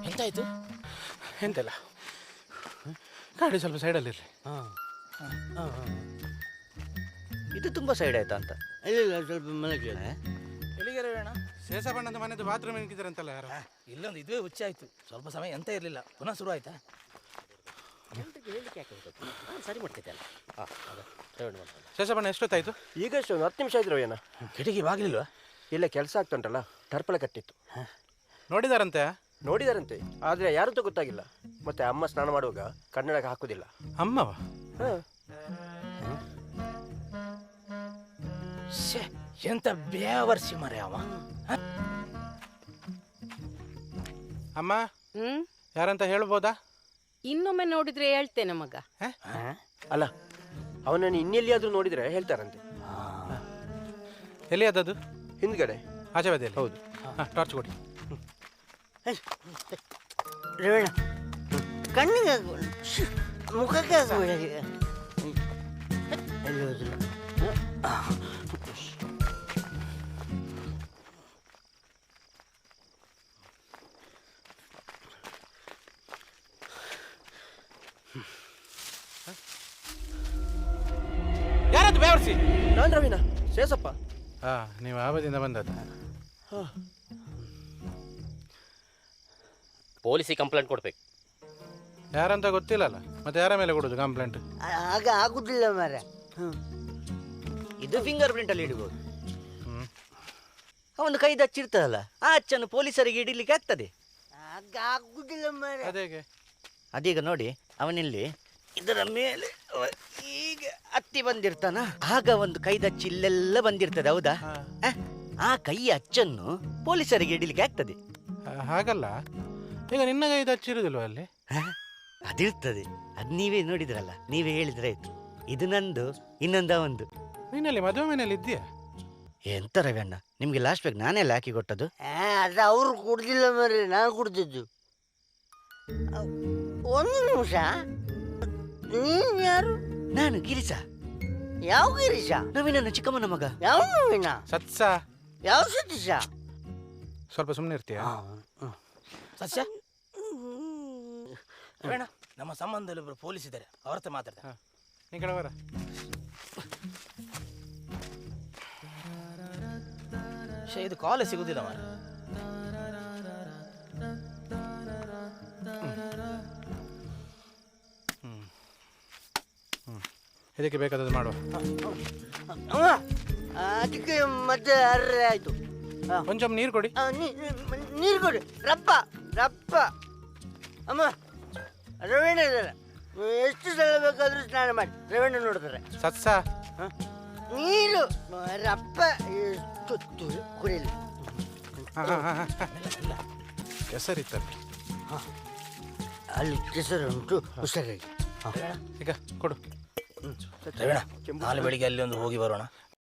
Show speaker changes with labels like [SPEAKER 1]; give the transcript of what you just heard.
[SPEAKER 1] ಎಂತಾಯ್ತು?
[SPEAKER 2] ಎಂತೆಲ್ಲ ಗಾಡಿ ಸ್ವಲ್ಪ ಸೈಡಲ್ಲಿರಲಿ.
[SPEAKER 3] ಇದು ತುಂಬ ಸೈಡ್ ಆಯ್ತಾ ಅಂತ.
[SPEAKER 1] ಇಲ್ಲ ಸ್ವಲ್ಪ ಮನೆಗೆ
[SPEAKER 4] ಎಲ್ಲಿಗೆ ರವೇಣ?
[SPEAKER 2] ಶೇಷಬಣ್ಣದ ಮನೆದು ಬಾತ್ರೂಮ್ ಏನಿದ್ದಾರಂತಲ್ಲ ಯಾರು?
[SPEAKER 4] ಇಲ್ಲೊಂದು ಇದುವೇ ಹುಚ್ಚ ಆಯ್ತು. ಸ್ವಲ್ಪ ಸಮಯ ಎಂತ ಇರಲಿಲ್ಲ, ಪುನಃ ಶುರು ಆಯ್ತಾ?
[SPEAKER 1] ಹೇಳಲಿಕ್ಕೆ ಯಾಕೆ ನಾನು ಸರಿ ಮಾಡ್ತಿದ್ದೆ ಅಲ್ಲ.
[SPEAKER 2] ಶೇಷಬಣ್ಣ ಎಷ್ಟೊತ್ತಾಯ್ತು?
[SPEAKER 3] ಈಗ ಎಷ್ಟು 10 ನಿಮಿಷ ಆಯ್ತು ರವಿಯಣ್ಣ.
[SPEAKER 4] ಕಿಟಕಿ ಬಾಗಿಲಿಲ್ವಾ?
[SPEAKER 3] ಇಲ್ಲ, ಕೆಲಸ ಆಗ್ತುಂಟಲ್ಲ, ಟರ್ಪಲ ಕಟ್ಟಿತ್ತು.
[SPEAKER 2] ನೋಡಿದಾರಂತೆ?
[SPEAKER 3] ನೋಡಿದಾರಂತೆ, ಆದರೆ ಯಾರು ಅಂತ ಗೊತ್ತಾಗಿಲ್ಲ. ಮತ್ತೆ ಅಮ್ಮ ಸ್ನಾನ ಮಾಡುವಾಗ ಕನ್ನಡಕ್ಕೆ ಹಾಕುದಿಲ್ಲ.
[SPEAKER 2] ಅಮ್ಮವ?
[SPEAKER 4] ಎಂತ ಬೇವರ್ಸಿ ಮರೆ ಅವ.
[SPEAKER 2] ಅಮ್ಮ ಯಾರಂತ ಹೇಳ್ಬೋದಾ?
[SPEAKER 5] ಇನ್ನೊಮ್ಮೆ ನೋಡಿದ್ರೆ ಹೇಳ್ತೇನೆ ಮಗ.
[SPEAKER 3] ಅಲ್ಲ, ಅವನನ್ನು ಇನ್ನೆಲ್ಲಿಯಾದ್ರೂ ನೋಡಿದ್ರೆ ಹೇಳ್ತಾರಂತೆ.
[SPEAKER 2] ಎಲ್ಲಿ ಅದದು?
[SPEAKER 3] ಹಿಂದ್ಗಡೆ
[SPEAKER 2] ಆಚೆ ಬದಿಯಲ್ಲಿ.
[SPEAKER 3] ಹೌದು.
[SPEAKER 2] ಟಾರ್ಚ್ ಕೊಡಿ.
[SPEAKER 1] ರವೀಣ ಕಣ್ಣಿಗೆ ಮುಖಕ್ಕೆ ಎಲ್ಲಿ ಹೋದ್ರು?
[SPEAKER 2] ಯಾರದು ಬೇವರ್ಸಿ?
[SPEAKER 3] ನಾನು ರವಿನ, ಶೇಷಪ್ಪ.
[SPEAKER 2] ನೀವು ಆಬದಿಂದ ಬಂದದ್ದು.
[SPEAKER 1] ಪೊಲೀಸಿಗೆ ಕಂಪ್ಲೇಂಟ್ ಕೊಡ್ಬೇಕು.
[SPEAKER 2] ಯಾರಂತ ಗೊತ್ತಿಲ್ಲಲ್ಲ, ಮತ್ತೆ ಯಾರ ಮೇಲೆ ಕೊಡೋದು ಕಂಪ್ಲೇಂಟ್?
[SPEAKER 1] ಆಗ ಆಗುದಿಲ್ಲ ಮಾರ್ರೆ.
[SPEAKER 3] ಇದು ಫಿಂಗರ್ ಪ್ರಿಂಟ್ ಅಲ್ಲಿ ಇಡಬಹುದು. ಅವನು ಕೈದು ಹಚ್ಚಿರ್ತದಲ್ಲ, ಆ ಅಚ್ಚನ್ನು ಪೊಲೀಸರಿಗೆ ಹಿಡಿಲಿಕ್ಕೆ ಆಗ್ತದೆ.
[SPEAKER 1] ಆಗ ಆಗುದಿಲ್ಲ ಮಾರ್ರೆ.
[SPEAKER 2] ಅದೇಗೆ?
[SPEAKER 3] ಅದೀಗ ನೋಡಿ, ಅವನಿಲ್ಲಿ ಇದರ ಮೇಲೆ ಈಗ ಹತ್ತಿ ಬಂದಿರ್ತಾನ, ಆಗ ಒಂದು ಕೈದಚ್ಚಿ ಇಲ್ಲೆಲ್ಲ ಬಂದಿರ್ತದೆ. ಹೌದಾ? ಆ ಕೈ ಅಚ್ಚನ್ನು ಪೊಲೀಸರಿಗೆ ಹಿಡಿಲಿಕ್ಕೆ ಆಗ್ತದೆ.
[SPEAKER 2] ಹಾಗಲ್ಲ, ಈಗ ನಿನ್ನ ಕೈದು ಹಚ್ಚಿರುದಿಲ್ವ ಅಲ್ಲಿ?
[SPEAKER 3] ಅದಿರ್ತದೆ. ಅದ್ ನೀವೇ ನೋಡಿದ್ರಲ್ಲ, ನೀವೇ ಹೇಳಿದ್ರೆ ಆಯ್ತು. ಇದು ನಂದು, ಇನ್ನೊಂದ ಒಂದು.
[SPEAKER 2] ನೀನಲ್ಲಿ ಮದುವೆ ಮನೆಯಲ್ಲಿ ಇದ್ದೀಯಾ?
[SPEAKER 3] ಎಂತ ರವಿಯಣ್ಣ, ನಿಮ್ಗೆ ಲಾಸ್ಟ್ ಬೇಕು ನಾನೆಲ್ಲ ಹಾಕಿ ಕೊಟ್ಟದು.
[SPEAKER 1] ಅದು ಅವ್ರು ಕುಡ್ದಿಲ್ಲ ಮಾರ್ರೆ, ನಾನು ಕುಡ್ದಿದ್ದು. ಒಂದು ನಿಮಿಷ, ನೀನ್ ಯಾರು?
[SPEAKER 3] ನಾನು ಗಿರಿಸ.
[SPEAKER 1] ಯಾವ ಗಿರೀಶ?
[SPEAKER 3] ನವೀನನ ಚಿಕ್ಕಮ್ಮನ ಮಗ.
[SPEAKER 1] ಯಾವ ನವೀನ?
[SPEAKER 2] ಸತ್ಸ.
[SPEAKER 1] ಯಾವ ಸತೀಶ?
[SPEAKER 2] ಸ್ವಲ್ಪ ಸುಮ್ಮನೆ ಇರ್ತೀಯ?
[SPEAKER 4] ಸಸ್ಯ ರವೇಣ, ನಮ್ಮ ಸಂಬಂಧದಲ್ಲಿ ಒಬ್ಬರು ಪೊಲೀಸ್ ಇದ್ದಾರೆ, ಅವ್ರ ಹತ್ರ ಮಾತಾಡ್ತಾರೆ.
[SPEAKER 2] ಈ ಕಡೆ ಬರ.
[SPEAKER 4] ಇದು ಕಾಲೇ ಸಿಗುದಿಲ್ಲ ಮಾರ.
[SPEAKER 2] ಇದಕ್ಕೆ ಬೇಕಾದದ್ದು ಮಾಡುವ.
[SPEAKER 1] ಅದಕ್ಕೆ ಮತ್ತೆ ಅರ್ರೆ ಆಯ್ತು.
[SPEAKER 2] ಕೊಂಚ ನೀರು ಕೊಡಿ.
[SPEAKER 1] ನೀರು ಕೊಡಿ. ರಪ್ಪ ರಪ್ಪ. ಅಮ್ಮ, ರವೀಣ ಇದ್ದಾರೆ, ಎಷ್ಟು ಸಲ ಬೇಕಾದ್ರೂ ಸ್ನಾನ ಮಾಡಿ. ರವೀಣ ನೋಡ್ತಾರೆ.
[SPEAKER 2] ಸತ್ಸ.
[SPEAKER 1] ನೀರು ರಪ್ಪ ಕುಡಿಯಲಿ.
[SPEAKER 2] ಕೆಸರಿತ್ತಲ್ಲಿ.
[SPEAKER 1] ಅಲ್ಲಿ ಕೆಸರು ಉಂಟು, ಹುಷಾರಾಗಿ.
[SPEAKER 2] ಈಗ ಕೊಡು.
[SPEAKER 4] ರವೀಣ, ನಾಳೆ ಬೆಳಿಗ್ಗೆ ಅಲ್ಲಿ ಒಂದು ಹೋಗಿ ಬರೋಣ.